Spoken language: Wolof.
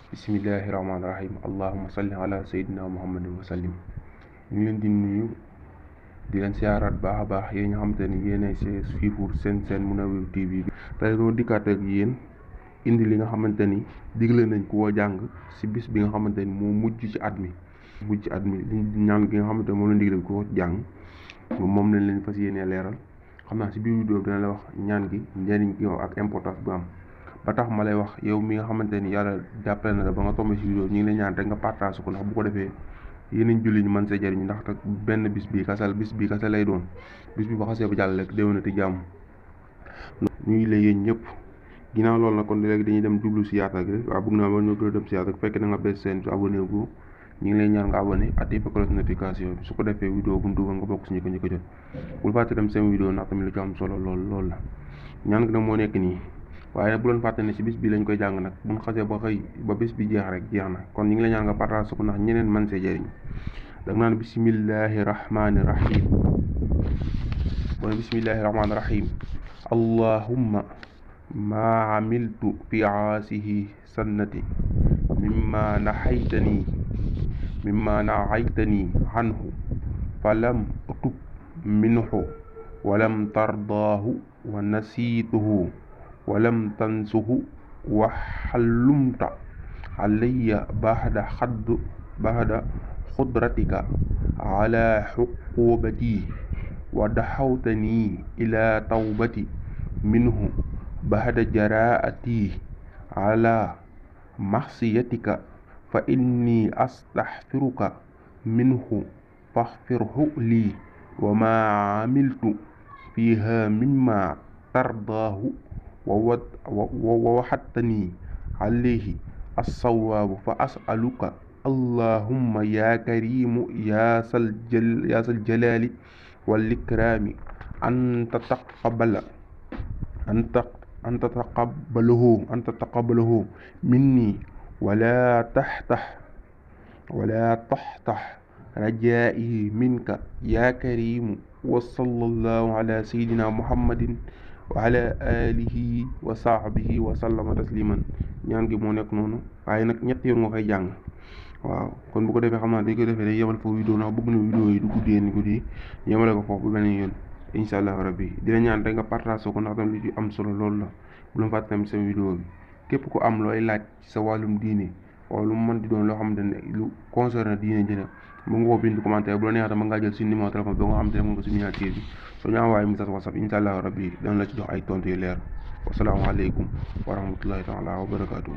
bismillahi rahmaani rahim allahumma salli ala sayyidina muhammadin wa sallim. ñu ngi leen di nuyu di leen siyaaraat baax a baax yéen nga xamante ni yéenay suivre seen Mounawir TV bi. tey doo dikkaat ak yéen indi li nga xamante ni digle nañ koo jàng si bis bi nga xamante ni moo mujj ci at mi. li ñaan gi nga xamante ni moom lañ digle koo jàng moom lañ leen fas yéenee leeral. xam naa si biir vidéo bi dina la wax ñaan gi njëriñ gi ak importance bu am. ba tax ma lay wax yow mi nga xamante ni yàlla jàppale na la ba nga tombé si vidéo ñu ngi lay ñaan rek nga partage ko, ndax bu ko defee yeneen julli ñu mën see jëriñ, ndax benn bis bi kasa lay doon. bis bi ba xasee ba jàll rek déwénati jàmm. ñu ngi lay yéen ñëpp. ginnaaw loolu nag kon léegi dañuy dem jublu si yaatal gi rek. waaw bëgg naa ba ñu gën a dem si yaatal bu fekkee na nga bees seen su abonné gu ñu ngi lay ñaan nga abonné activé cloche notification bi, su ko defee vidéo bu ñu dugal nga bokk si ñu ko jot. bul fàtte dem seen vidéo ndax tamit lu ci am solo lool la. ñaan gi nag moo nekk nii. waaye nag bu leen fàtte ne si bis bi lañ koy jàng nag bu ñu xasee ba xëy ba bis bi jeex rek jeex na. kon ñu ngi la ñaan nga partage ko ndax ñeneen man see jëriñ. da nga naan bismillahi rahmaani rahim. wala bismillahi rahmaani rahim. allahumma ma amiltu fi aasihi sannati mimma nahaytani anhu falam utub minhu walam tardaahu wa nasiituhu walam tansuhu wa xallumta alayya baxda xudratika ala xuqubati wa daxawtani ila tawbati minhu baxda jaraati ala maxsiyatika fa inni astaxfiruka minhu faxfirhu lii wa ma amiltu fiha mimma tardaahu wa waxattani alayhi assawaabu fa asaluka allahumma ya karimu ya sal jalali wal ikrami an tataqabbalahu minni wala taxtax rajaa'i minka ya karimu wa sallallahu ala sayyidina muhammadin wa ala alihi wa sahbihi wa sallama tasliman. ñaan gi moo nekk noonu, waaye nag ñetti yoon nga koy jàng. waaw kon bu ko defee xam naa dañ koy defee day yemal foofu vidéo ndax bëgg na vidéo yi du guddi yemale ko foofu bu beneen yoon incha allah rabbi. dina ñaan rek nga partage ko ndax tam lu ci am solo loolu la. bu leen fàtte tamit seen vidéo bi képp ku am looy laaj ci sa wàllum diine wala lu mu mën di doon loo xamante ne lu concerné diine jëne mu nga ko bind commentaire bu la neexee mën ngaa jël suñu numéro téléphone bi nga xam te ne mën nga si miniature bi soo ñu envoyé message WhatsApp incha allah rabbi dana la ci jox ay tontu yu leer. wasalaamaaleykum wa rahmatullahi taala wa barakaatu.